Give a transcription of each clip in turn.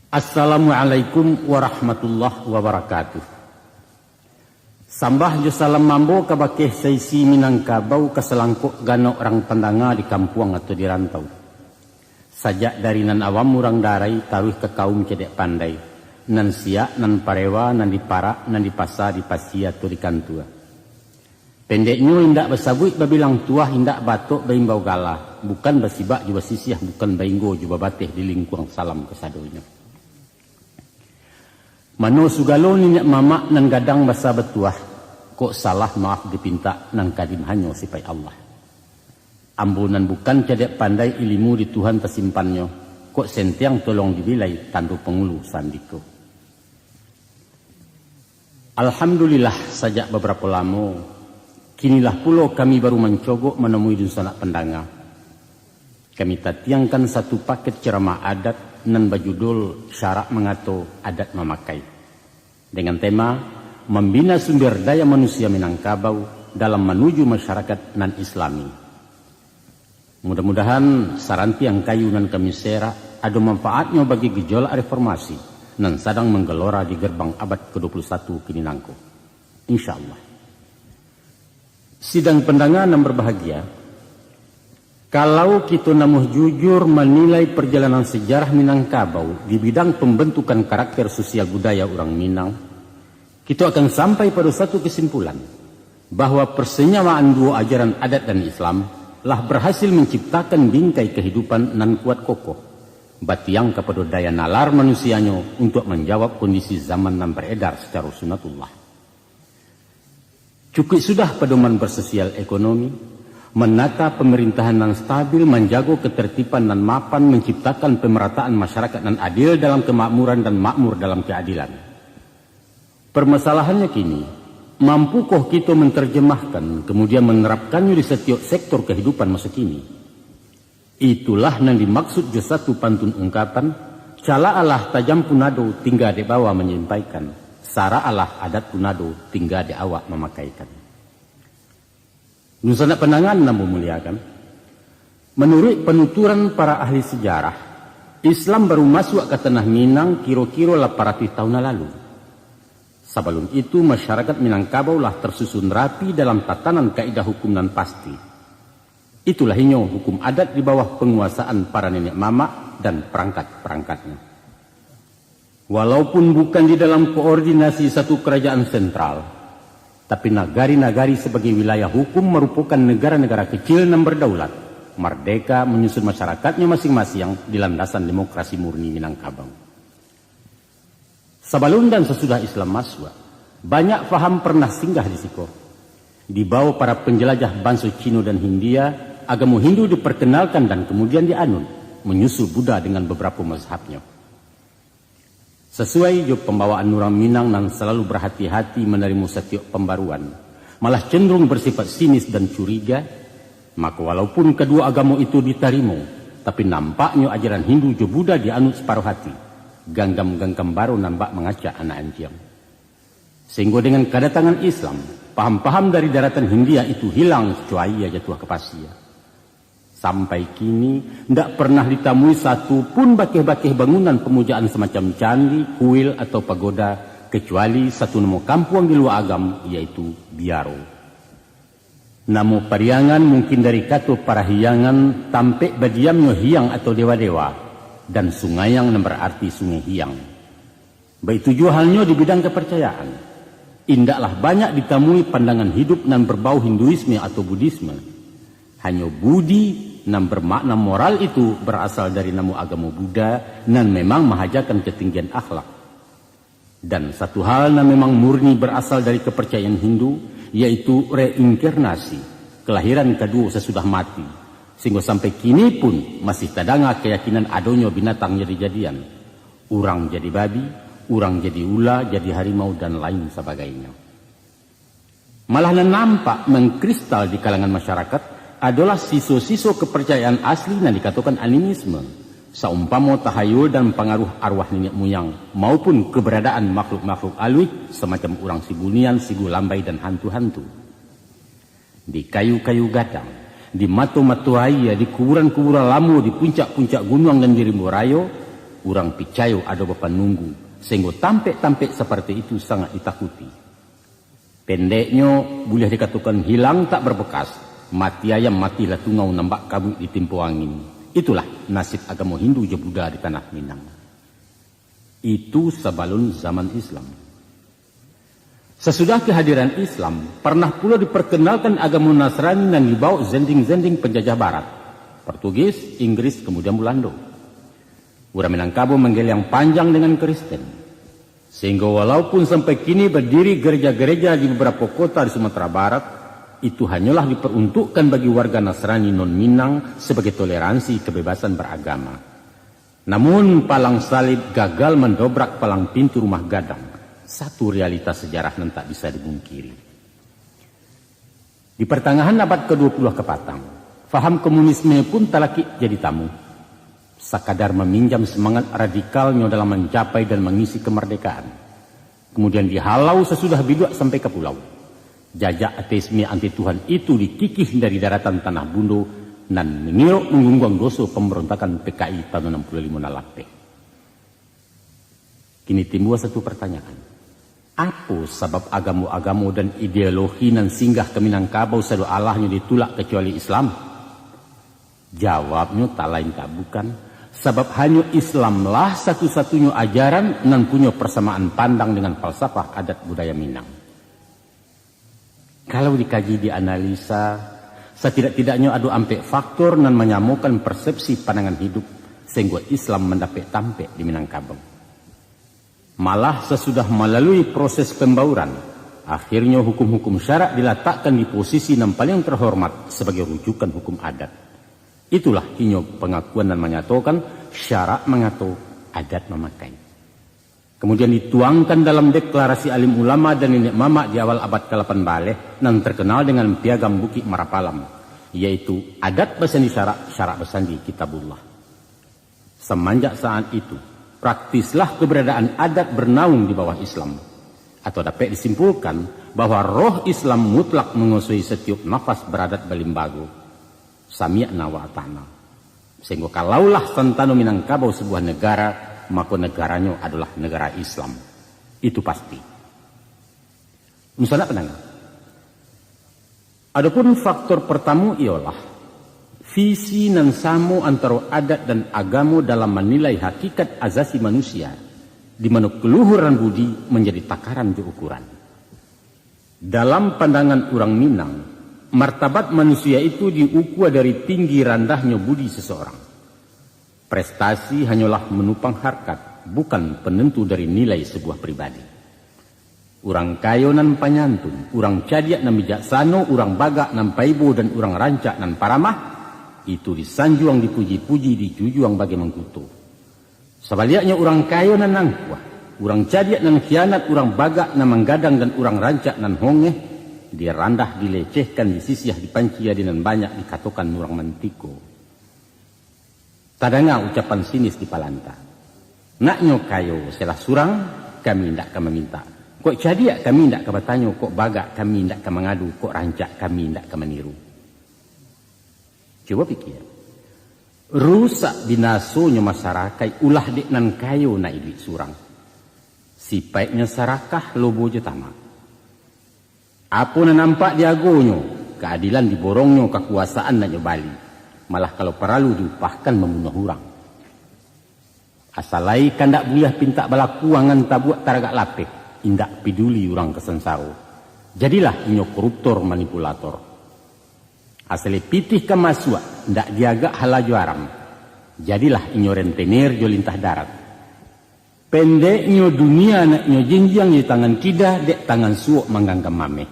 Assalamualaikum warahmatullahi wabarakatuh. Sambah jo salam mambo kabakeh saisi Minangkabau kaselangkuk gano orang pendanga di kampung atau di rantau. Sajak dari nan awam murang darai taruh ke kaum cedek pandai. Nan siak, nan parewa, nan diparak, nan dipasa, dipasi atau di kantua. Pendeknya indak besabuit babilang tua indak batuk baimbau galah. Bukan basibak juga sisiah, bukan bainggo juga bateh di lingkuang salam kesadonya. Mano sugalo ninyak mamak nan gadang basa betuah, kok salah maaf dipinta nan kadim hanyo sipai Allah. Ambunan bukan cedek pandai ilmu di Tuhan tersimpannya, kok sentiang tolong dibilai tandu pengulu sandiko. Alhamdulillah sajak beberapa lama, kinilah pulau kami baru mencogok menemui dunsanak pendanga. Kami tatiangkan satu paket ceramah adat nan berjudul Syarak Mengato Adat Memakai dengan tema membina sumber daya manusia Minangkabau dalam menuju masyarakat nan Islami. Mudah-mudahan saranti yang kayu nan kami sera ada manfaatnya bagi gejolak reformasi nan sedang menggelora di gerbang abad ke-21 kini nangko. Insyaallah. Sidang pendanga nan berbahagia, kalau kita namuh jujur menilai perjalanan sejarah Minangkabau di bidang pembentukan karakter sosial budaya orang Minang, kita akan sampai pada satu kesimpulan bahwa persenyawaan dua ajaran adat dan Islam lah berhasil menciptakan bingkai kehidupan nan kuat kokoh, batiang kepada daya nalar manusianya untuk menjawab kondisi zaman nan beredar secara sunatullah. Cukup sudah pedoman bersosial ekonomi, menata pemerintahan yang stabil, menjaga ketertiban dan mapan, menciptakan pemerataan masyarakat yang adil dalam kemakmuran dan makmur dalam keadilan. Permasalahannya kini, mampukah kita menerjemahkan kemudian menerapkannya di setiap sektor kehidupan masa kini? Itulah yang dimaksud jo satu pantun ungkapan, cala Allah tajam punado tinggal di bawah menyampaikan, sara Allah adat punado tinggal di awak memakaikan. Nusana penangan namun muliakan. Menurut penuturan para ahli sejarah, Islam baru masuk ke tanah Minang kira-kira 800 tahun lalu. Sebelum itu masyarakat Minangkabau lah tersusun rapi dalam tatanan kaidah hukum nan pasti. Itulah inyo hukum adat di bawah penguasaan para nenek mama dan perangkat-perangkatnya. Walaupun bukan di dalam koordinasi satu kerajaan sentral, tapi nagari-nagari sebagai wilayah hukum merupakan negara-negara kecil yang berdaulat, merdeka menyusun masyarakatnya masing-masing di landasan demokrasi murni Minangkabau. Sebelum dan sesudah Islam masuk, banyak faham pernah singgah di siko. Di bawah para penjelajah bangsa Cina dan Hindia, agama Hindu diperkenalkan dan kemudian dianut, menyusul Buddha dengan beberapa mazhabnya. Sesuai jo pembawaan orang Minang yang selalu berhati-hati menerima setiap pembaruan, malah cenderung bersifat sinis dan curiga, maka walaupun kedua agama itu diterima, tapi nampaknya ajaran Hindu jo Buddha dianut separuh hati, ganggam-ganggam baru nampak mengacak anak anjing. Sehingga dengan kedatangan Islam, paham-paham dari daratan Hindia itu hilang kecuali aja tuah kepasia. Sampai kini, tidak pernah ditemui satu pun bakeh-bakeh bangunan pemujaan semacam candi, kuil atau pagoda, kecuali satu nama kampung di luar agam, yaitu Biaro. Nama pariangan mungkin dari kata para hiangan, tampek badiamnya hiang atau dewa-dewa, dan sungai yang berarti sungai hiang. Begitu juga halnya di bidang kepercayaan. Indaklah banyak ditemui pandangan hidup yang berbau Hinduisme atau Buddhisme. Hanya budi yang bermakna moral itu berasal dari nama agama Buddha dan memang mahajakan ketinggian akhlak. Dan satu hal yang memang murni berasal dari kepercayaan Hindu, yaitu reinkarnasi, kelahiran kedua sesudah mati. Sehingga sampai kini pun masih tadanga keyakinan adanya binatang jadi-jadian. Orang jadi babi, orang jadi ula, jadi harimau dan lain sebagainya. Malah nampak mengkristal di kalangan masyarakat adalah sisa-sisa kepercayaan asli yang dikatakan animisme, seumpama tahayul dan pengaruh arwah nenek moyang maupun keberadaan makhluk-makhluk alwi semacam orang sibunian, sigu lambai dan hantu-hantu. Di kayu-kayu gadang, di matu-matu raya, di kuburan-kuburan lamu, di puncak-puncak gunung dan di rimbo rayo, Urang picayo ada bapa nunggu, sehingga tampek-tampek seperti itu sangat ditakuti. Pendeknya boleh dikatakan hilang tak berbekas, mati ayam matilah tungau nambak kabut di timpo angin. Itulah nasib agama Hindu je Buddha di tanah Minang. Itu sebelum zaman Islam. Sesudah kehadiran Islam, pernah pula diperkenalkan agama Nasrani dan dibawa zending-zending penjajah barat. Portugis, Inggris, kemudian Belanda. Orang Minangkabau menggel yang panjang dengan Kristen. Sehingga walaupun sampai kini berdiri gereja-gereja di beberapa kota di Sumatera Barat, itu hanyalah diperuntukkan bagi warga Nasrani non-Minang sebagai toleransi kebebasan beragama. Namun palang salib gagal mendobrak palang pintu rumah gadang. Satu realitas sejarah yang tak bisa dibungkiri. Di pertengahan abad ke-20 kepatang, faham komunisme pun talaki jadi tamu. Sekadar meminjam semangat radikalnya dalam mencapai dan mengisi kemerdekaan. Kemudian dihalau sesudah biduak sampai ke pulau. Jajak ateisme anti Tuhan itu dikikih dari daratan tanah Bundo dan mengiruk menggunggang dosa pemberontakan PKI tahun 65 nalape. Kini timbul satu pertanyaan. Apa sebab agama-agama dan ideologi nan singgah ke Minangkabau sadu Allahnya ditulak kecuali Islam? Jawabnya tak lain tak bukan. Sebab hanya Islamlah satu-satunya ajaran nan punya persamaan pandang dengan falsafah adat budaya Minang. Kalau dikaji dianalisa, setidak-tidaknya ada ampe faktor nan menyamakan persepsi pandangan hidup sehingga Islam mendapat tampek di Minangkabau. Malah sesudah melalui proses pembauran, akhirnya hukum-hukum syarak diletakkan di posisi yang paling terhormat sebagai rujukan hukum adat. Itulah inyo pengakuan dan menyatakan syarak mengatur, adat memakai. Kemudian dituangkan dalam deklarasi alim ulama dan nenek mama di awal abad ke-8 Baleh yang terkenal dengan piagam Bukit Marapalam, yaitu adat bersandi syarak, syarak bersandi kitabullah. Semenjak saat itu, praktislah keberadaan adat bernaung di bawah Islam. Atau dapat disimpulkan bahwa roh Islam mutlak menguasai setiap nafas beradat Balimbago. Sami'na wa ata'na. Sehingga kalaulah santano Minangkabau sebuah negara, maka negaranya adalah negara Islam. Itu pasti. Misalnya pendengar. Adapun faktor pertama ialah visi nan samo antara adat dan agama dalam menilai hakikat azasi manusia, di mana keluhuran budi menjadi takaran di ukuran. Dalam pandangan orang Minang, martabat manusia itu diukur dari tinggi rendahnya budi seseorang. Prestasi hanyalah menupang harkat, bukan penentu dari nilai sebuah pribadi. Orang kaya nan panyantun, orang cadiak nan bijaksana, orang bagak nan paibo dan orang rancak nan paramah, itu disanjuang, dipuji-puji, dijujuang bagi mengkutu. Sebaliknya orang kaya nan nangkuah, orang cadiak nan khianat, orang bagak nan menggadang dan orang rancak nan hongeh, dia randah, dilecehkan, disisiah, dipancia dengan banyak dikatakan orang mantiko. Tadanga ucapan sinis di Palanta. Naknyo kayo selah surang, kami ndak ka meminta. Kok cadiak kami ndak ka bertanya, kok bagak kami ndak ka mengadu, kok rancak kami ndak ka meniru. Coba pikir. Rusak binasonya masyarakat ulah dek nan kayo na iduit surang. Sipaiknya sarakah lobo je tamak. Apa na nampak diagonyo, keadilan diborongnya, kekuasaan na Bali. Malah kalau perlu diupahkan membunuh orang. Asalai kandak buyah pinta balakuangan tabuak taragak lapik, indak peduli orang kesensau. Jadilah inyo koruptor manipulator. Asale pitih kemasua, ndak diagak halaju aram. Jadilah inyo rentenir jo lintah darat. Pendeknya dunia nak inyo jenjang di tangan kida, dek tangan suok mangganggam mameh.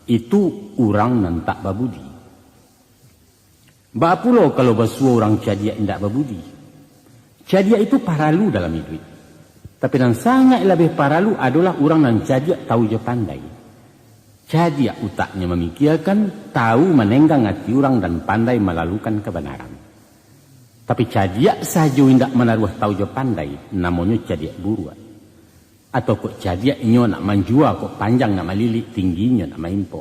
Itu orang nan tak babudi. Bapulo kalau basua orang cadia indak babudi. Cadia itu paralu dalam hidup. Tapi yang sangat lebih paralu adalah orang yang cadia tahu je pandai. Cadia utaknya memikirkan, tahu menenggang hati orang dan pandai melalukan kebenaran. Tapi cadia saja indak menaruh tahu je pandai, namanya cadia buruan. Atau kok cadia inyo nak manjua, kok panjang nak malilik, tingginya nak maimpo.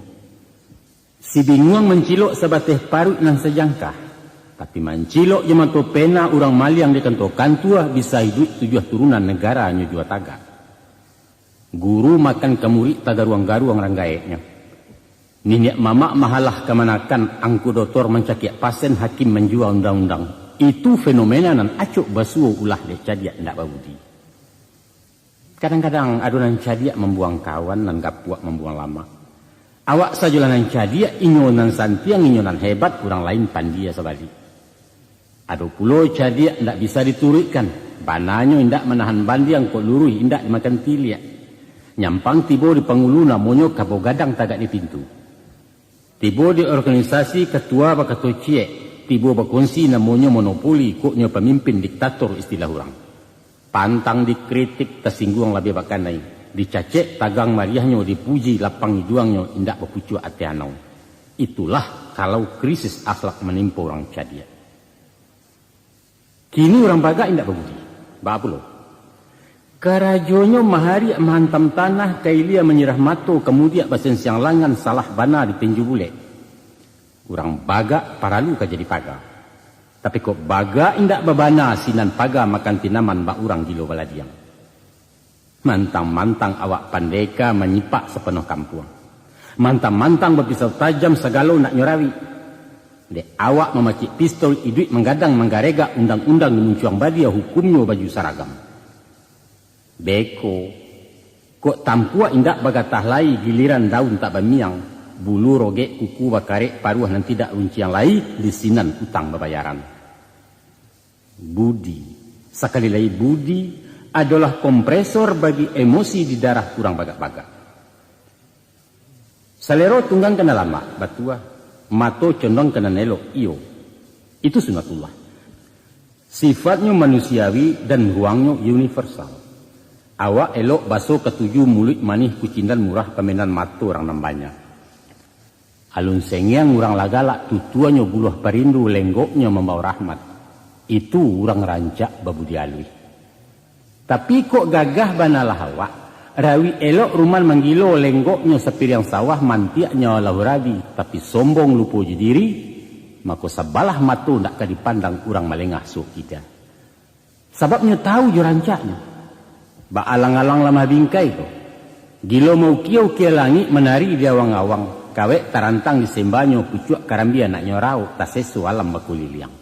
Si bingung mencilok sebateh parut nan sejangkah. Tapi mancilok jemato pena orang maliang di kantor tua bisa hidup tujuh turunan negara nyujua taga. Guru makan kemurid tagaruang-garuang ranggaeknya. Niniak mama mahalah kemanakan angku doktor mencakiak pasen hakim menjual undang-undang. Itu fenomena nan acuk basuo ulah deh cadiak ndak babudi. Kadang-kadang adonan cadiak membuang kawan nan gapuak membuang lama. Awak sajulah nan cadiak inyonan santiang inyonan hebat orang lain pandia sebalik. Ado pulau cadiak ndak bisa diturutkan. Bananyo indak menahan bandi yang kok luruh indak dimakan tiliak. Nyampang tibo di pangulu namonyo kabo gadang tagak di pintu. Tibo di organisasi ketua bakato ciek. Tibo bakongsi namonyo monopoli koknya pemimpin diktator istilah orang. Pantang dikritik tersinggung lebih bakanai. Dicacek tagang mariahnya dipuji lapang juangnya indak berpucuk ati anau. Itulah kalau krisis akhlak menimpa orang cadiak. Kini orang baga indak berbudi. Ba apa lo? Karajonyo mahari menghantam tanah kailia menyerah mato kemudian basen siang langan salah bana di tinju bule. Orang baga paralu ka jadi paga. Tapi kok baga indak babana sinan paga makan tinaman ba orang gilo baladiang. Mantang-mantang awak pandeka menyipak sepenuh kampung. Mantang-mantang berpisau tajam segalo nak nyorawi. Dek awak memacik pistol iduit menggadang menggarega undang-undang dimuncuang badia hukumnya baju saragam. Beko, kok tampua indak bagatah lai giliran daun tak bamiang, bulu rogek kuku bakarek paruah nan tidak runciang lai di sinan utang babayaran. Budi, sekali lagi budi adalah kompresor bagi emosi di darah kurang bagak-bagak. Salero tunggang kena lama, batua. Mato condong kena nelok, iyo. Itu sunatullah. Sifatnya manusiawi dan ruangnya universal. Awak elok baso ketujuh mulut manih kucindan murah pemenan mato orang nambanya. Alun sengiang orang lagalak tutuannya buluh perindu lenggoknya membawa rahmat. Itu orang rancak babudi alui. Tapi kok gagah banalah awak. Rawi elok ruman manggilo lenggoknya sepiriang sawah mantiaknya lahu rabi. Tapi sombong lupa je diri. Maka sabalah matu nak dipandang urang malengah suh kita. Sebabnya tahu je rancaknya. Ba alang-alang lamah bingkai ko. Gilo mau kiau-kia langit menari di awang-awang. Kawek tarantang di sembanyo pucuk karambia nak nyorau. Tasesu alam bakuliliang.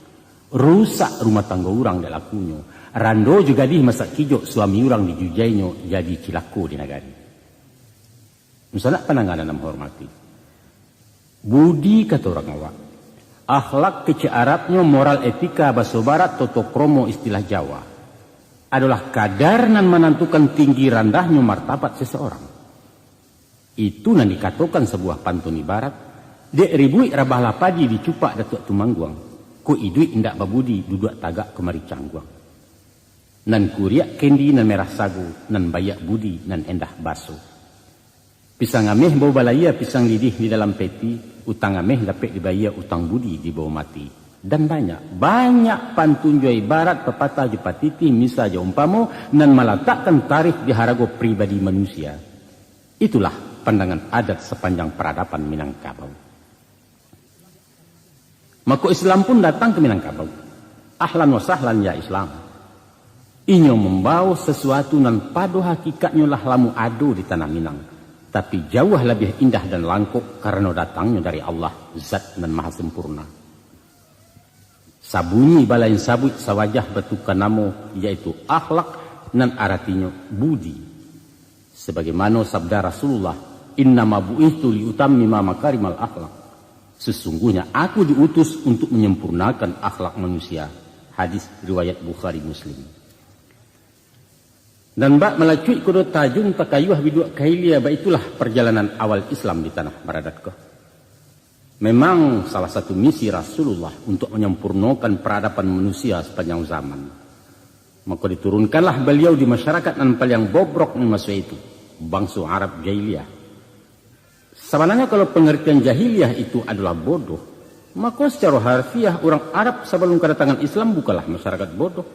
Rusak rumah tangga urang de lakunyo. Rando juga di masak kijok suami orang dijujainya jadi cilaku di negari. Misalnya penanganan menghormati. Budi kata orang awak. Akhlak kece Arabnya moral etika bahasa barat toto kromo istilah Jawa. Adalah kadar nan menentukan tinggi rendahnya martabat seseorang. Itu nan dikatakan sebuah pantun ibarat. Dek ribui rabah lapadi dicupak datuk tumangguang. Ku idui indak babudi duduk tagak kemari cangguang. Nan kuriak kendi nan merah sagu, nan bayak budi, nan endah baso. Pisang ameh bau balaya, pisang lidih di dalam peti, utang ameh dapet dibaya utang budi di bawah mati. Dan banyak pantun jua ibarat pepatah jepatiti misa jaumpamo, nan meletakkan tarikh di harago pribadi manusia. Itulah pandangan adat sepanjang peradaban Minangkabau. Maka Islam pun datang ke Minangkabau. Ahlan wa sahlan ya Islam. Inyo membawa sesuatu nan padu hakikatnya lah lamu adu di tanah Minang. Tapi jauh lebih indah dan langkuk karena datangnya dari Allah, zat nan maha sempurna. Sabunyi balain sabut sawajah betukan namo, yaitu akhlak nan artinya budi. Sebagaimana sabda Rasulullah, innama bu'ithu liutammima makarimal akhlak. Sesungguhnya aku diutus untuk menyempurnakan akhlak manusia. Hadis riwayat Bukhari Muslim. Dan bak melacuik kudo tajung takayuh biduk kailia, itulah perjalanan awal Islam di tanah Baradatko. Memang salah satu misi Rasulullah untuk menyempurnakan peradaban manusia sepanjang zaman. Maka diturunkanlah beliau di masyarakat yang paling bobrok di masa itu, bangsa Arab jahiliyah. Sebenarnya kalau pengertian jahiliyah itu adalah bodoh, maka secara harfiah orang Arab sebelum kedatangan Islam bukanlah masyarakat bodoh.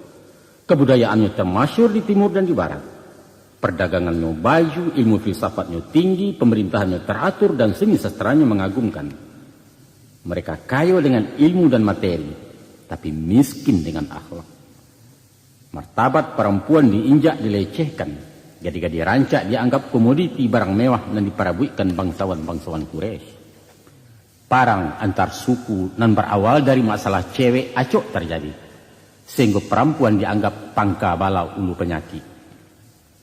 Kebudayaannya termasyhur di timur dan di barat. Perdagangannya baju, ilmu filsafatnya tinggi, pemerintahannya teratur, dan seni sastranya mengagumkan. Mereka kaya dengan ilmu dan materi. tapi miskin dengan akhlak. Martabat perempuan diinjak, dilecehkan. Ketika dirancak dianggap komoditi barang mewah dan diparabuikan bangsawan-bangsawan Quraisy. Perang antar suku dan berawal dari masalah cewek acok terjadi. Sehingga perempuan dianggap pangka bala ulu penyakit.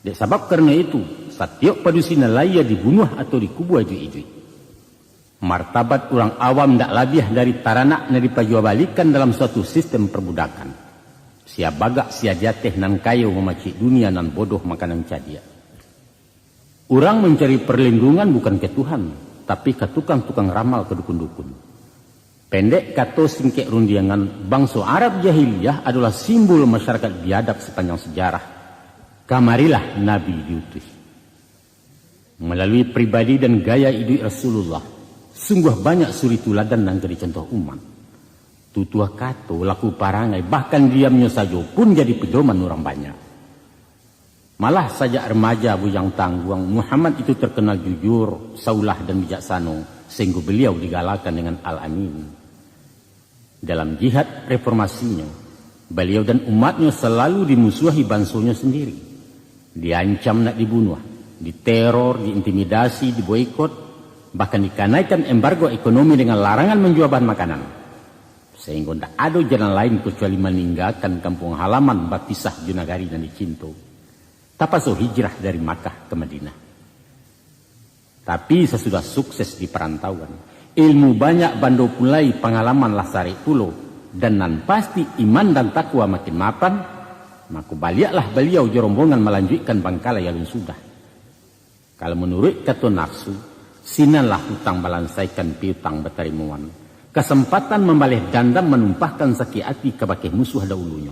Sebab karena itu, setiap padusina laya dibunuh atau dikubur iju-iju. Martabat orang awam tak labiah dari taranak na dipajuabalikan dalam suatu sistem perbudakan. Sia bagak sia jateh nan kayu memacik dunia nan bodoh makanan cadia. Orang mencari perlindungan bukan ke Tuhan, tapi ke tukang-tukang ramal ke dukun-dukun. Pendek kata singkek rundiangan, bangsa Arab jahiliyah adalah simbol masyarakat biadab sepanjang sejarah. Kamarilah Nabi diutus. Melalui pribadi dan gaya hidup Rasulullah, sungguh banyak suri tuladan dan jadi contoh umat. Tutua kato, laku parangai, bahkan diamnya saja pun jadi pedoman orang banyak. Malah sajak remaja bujang tangguang, Muhammad itu terkenal jujur, saulah dan bijaksana, sehingga beliau digalakan dengan Al-Amin. Dalam jihad reformasinya, beliau dan umatnya selalu dimusuhi bangsonya sendiri. Diancam nak dibunuh, diteror, diintimidasi, diboikot, bahkan dikanaikan embargo ekonomi dengan larangan menjual bahan makanan. Sehingga tidak ada jalan lain kecuali meninggalkan kampung halaman berpisah junagari dan dicinto. Tapaso hijrah dari Makkah ke Madinah. Tapi sesudah sukses di perantauan, ilmu banyak bando pulai pengalaman lah sari pulau, dan nan pasti iman dan takwa makin mapan, maka baliaklah beliau jerombongan melanjutkan Bangkala yang sudah. Kalau menurut kata nafsu, sinanlah hutang balansaikan piutang betarimuan. Kesempatan membalih dandam menumpahkan sakit hati kebakai musuh dahulunya.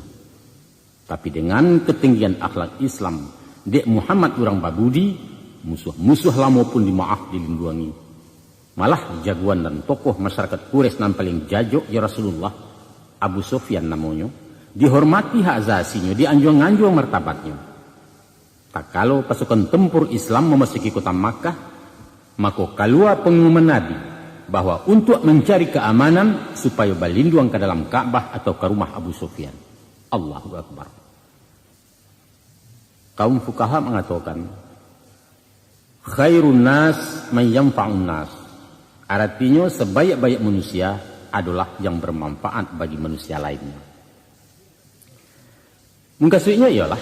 Tapi dengan ketinggian akhlak Islam, dek Muhammad orang babudi, musuh-musuh lama pun dimaaf dilindungi. Malah jagoan dan tokoh masyarakat Quraisy yang paling jajok ya Rasulullah, Abu Sufyan namanya, dihormati hak asasinya, dianjung-anjung martabatnya. Tak kalau pasukan tempur Islam memasuki kota Makkah, maka keluar pengumuman Nabi bahwa untuk mencari keamanan supaya berlindung ke dalam Ka'bah atau ke rumah Abu Sufyan. Allahu Akbar. Kaum fuqaha mengatakan, khairun nas man yanfa'un nas. Artinya sebaik-baik manusia adalah yang bermanfaat bagi manusia lainnya. Mengkasuinya ialah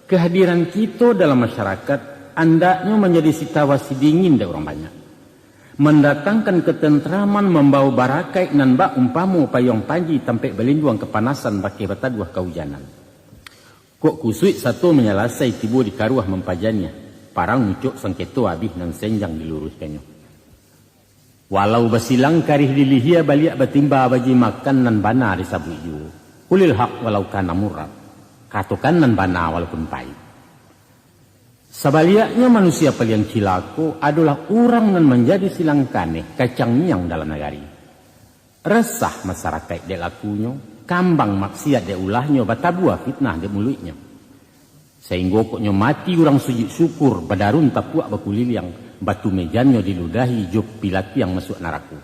kehadiran kita dalam masyarakat andaknya menjadi situasi dingin dari orang banyak. Mendatangkan ketentraman, membawa barakai nan bak umpamu payung panji tampai berlindung kepanasan baki bataduah kehujanan. Kok kusui satu menyelasai tibu di karuah mempajannya, parang mucuk sangketo abih nan senjang diluruskannya. Walau basilang karih dilihia baliak batimba bagi makan nan bana di sabuju. Kulil hak walau kana murad. Katakan nan bana walaupun pahit. Sebaliknya manusia paling cilako adalah orang yang menjadi silang kaneh kacang miang dalam negari. Resah masyarakat de lakunya, kambang maksiat de ulahnya, batabua fitnah de mulutnya. Sehingga koknya mati orang sujud syukur, badarun tapuak bakuliliang, batu mejannya diludahi, jok pilati yang masuk neraka.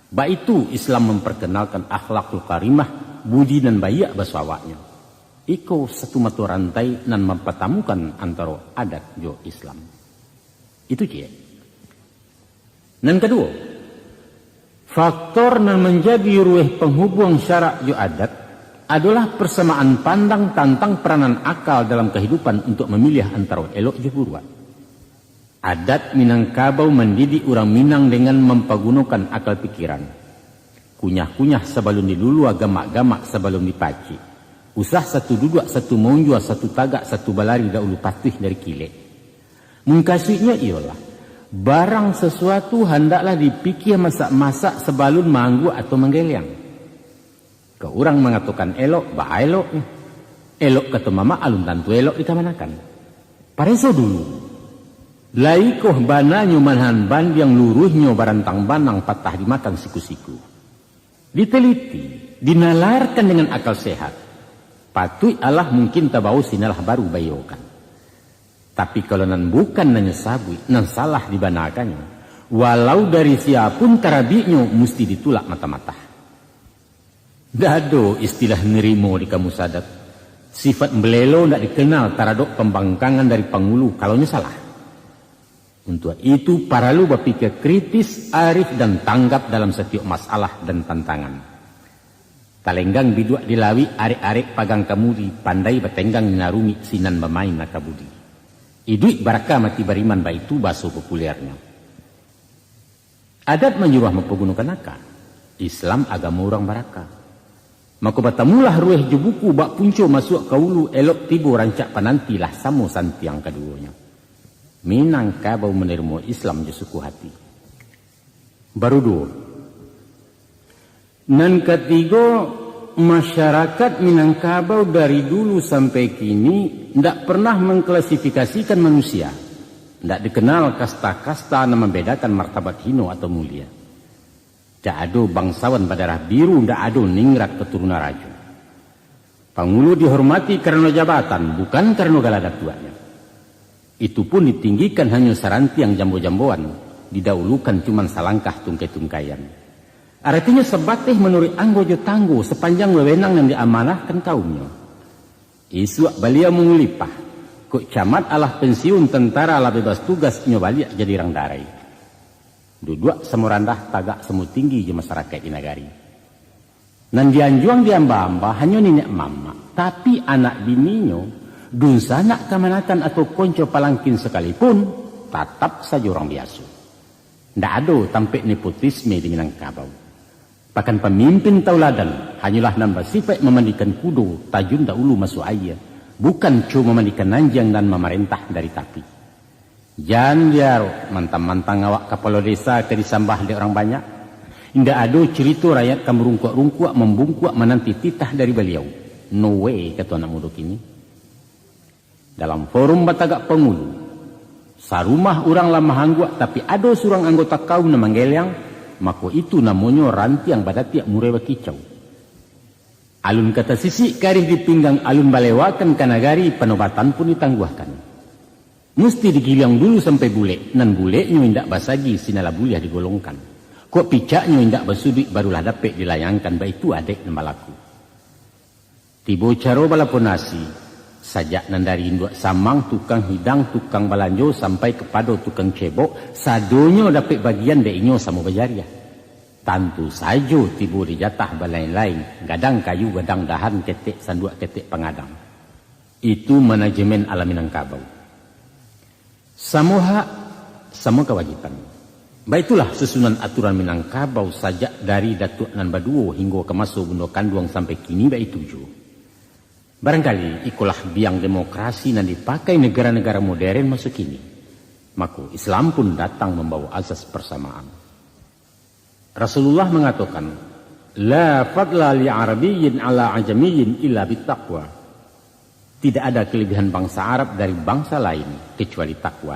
Ba itu Islam memperkenalkan akhlakul karimah, budi dan bayak basawaknya. Iko satu matu rantai nan mempertemukan antara adat jo Islam. Itu dia. Dan kedua, faktor nan menjadi rueh penghubung syarak jo adat adalah persamaan pandang tentang peranan akal dalam kehidupan untuk memilih antara elok jo buruk. Adat Minangkabau mendidik orang Minang dengan mempergunakan akal pikiran. Kunyah-kunyah sebelum dilulu, agama-agama sebelum dipaci. Usah satu duduk, satu monjua, satu tagak, satu balari dahulu patih dari kilek. Mengkasihnya ialah barang sesuatu hendaklah dipikir masak-masak sebelum manggu atau menggeliang. Ke orang mengatakan elok, bah elok. Elok kata mama alun tantu elok dikamanakan. Pareso dulu. Laikoh bananya manhan ban yang luruhnya barantang banang patah dimakan siku-siku. Diteliti, dinalarkan dengan akal sehat. Patut Allah mungkin tabau sinalah baru bayokan. Tapi kalau nan bukan nanya sabui, nan salah dibanakannya. Walau dari siapun karabiknya mesti ditulak mata-mata. Dado istilah nerimo di kamus adat. Sifat belelo tidak dikenal taradok pembangkangan dari pangulu kalau salah. Untuk itu para lu berpikir kritis, arif dan tanggap dalam setiap masalah dan tantangan. Talenggang biduak dilawi arek-arek pagang kamudi pandai betenggang narumi sinan bermain nakabudi. Iduit baraka mati bariman baitu baso populernya. Adat menyuruh mempergunakan naka. Islam agama orang baraka. Maka batamulah rueh jebuku bak punco masuk kaulu elok tibo rancak panantilah samo santiang keduanya. Minangkabau menerima Islam je suku hati. Baru dua. Nan ketiga, masyarakat Minangkabau dari dulu sampai kini tidak pernah mengklasifikasikan manusia. Tidak dikenal kasta-kasta yang membedakan martabat hino atau mulia. Tidak ada bangsawan berdarah biru, tidak ada ningrat keturunan raja. Pangulu dihormati karena jabatan, bukan karena galadat tuanya. Itu pun ditinggikan hanya saranti yang jambo-jamboan, didahulukan cuma salangkah tungkai-tungkaian. Artinya sebatih menurut anggojo tanggo sepanjang wewenang yang diamanahkan kaumnya. Isuak balia mengulipah, kok camat alah pensiun tentara ala bebas tugas nyobalia jadi rang darai. Duduk semurandah tagak semu tinggi je masyarakat di negari. Nan dianjuang diamba-amba hanya nenek mama, tapi anak bininya dunsa nak kamanakan atau konco palangkin sekalipun tetap saja orang biasa. Tidak ada tampik nepotisme di Minangkabau. Bahkan pemimpin tauladan hanyalah nambah sifat memandikan kudo tajun dahulu masuk air, bukan cuma memandikan nanjang dan memerintah dari tapi. Jangan biar mantang-mantang awak kepala desa ke disambah di orang banyak. Tidak ada cerita rakyat kamu rungkuak-rungkuak membungkuak menanti titah dari beliau. No way kata anak muda kini. Dalam forum batagak pengulu, sarumah orang lama hangguak tapi ada seorang anggota kaum na manggeliang, maka itu namanya ranti yang badatiak murewa kicau. Alun kata sisi karih di pinggang alun balewakan kanagari penobatan pun ditangguhkan. Mesti digilang dulu sampai bule, nan bulenya indak basagi sinala buliah digolongkan. Kok picaknya indak basuduk barulah dapet dilayangkan, baik itu adek nembalaku. Tibo caro balaponasi. Sajak nan dari induk samang, tukang hidang, tukang balanjo sampai kepada tukang cebok, sadonyo dapat bagian deinyo sama bajariah. Tentu saja tiba dijatah balain-lain, gadang kayu, gadang dahan, ketek, sanduk ketek pengadang. Itu manajemen ala Minangkabau. Sama hak, sama kewajiban. Baiklah susunan aturan Minangkabau sajak dari Datuk Nan Baduo hingga ke Maso Bundo Kanduang sampai kini baik tujuh. Barangkali ikulah biang demokrasi yang dipakai negara-negara modern masuk kini. Maka Islam pun datang membawa azas persamaan. Rasulullah mengatakan, La fadla li arabiyyin ala ajamiyyin illa bittaqwa. Tidak ada kelebihan bangsa Arab dari bangsa lain kecuali takwa.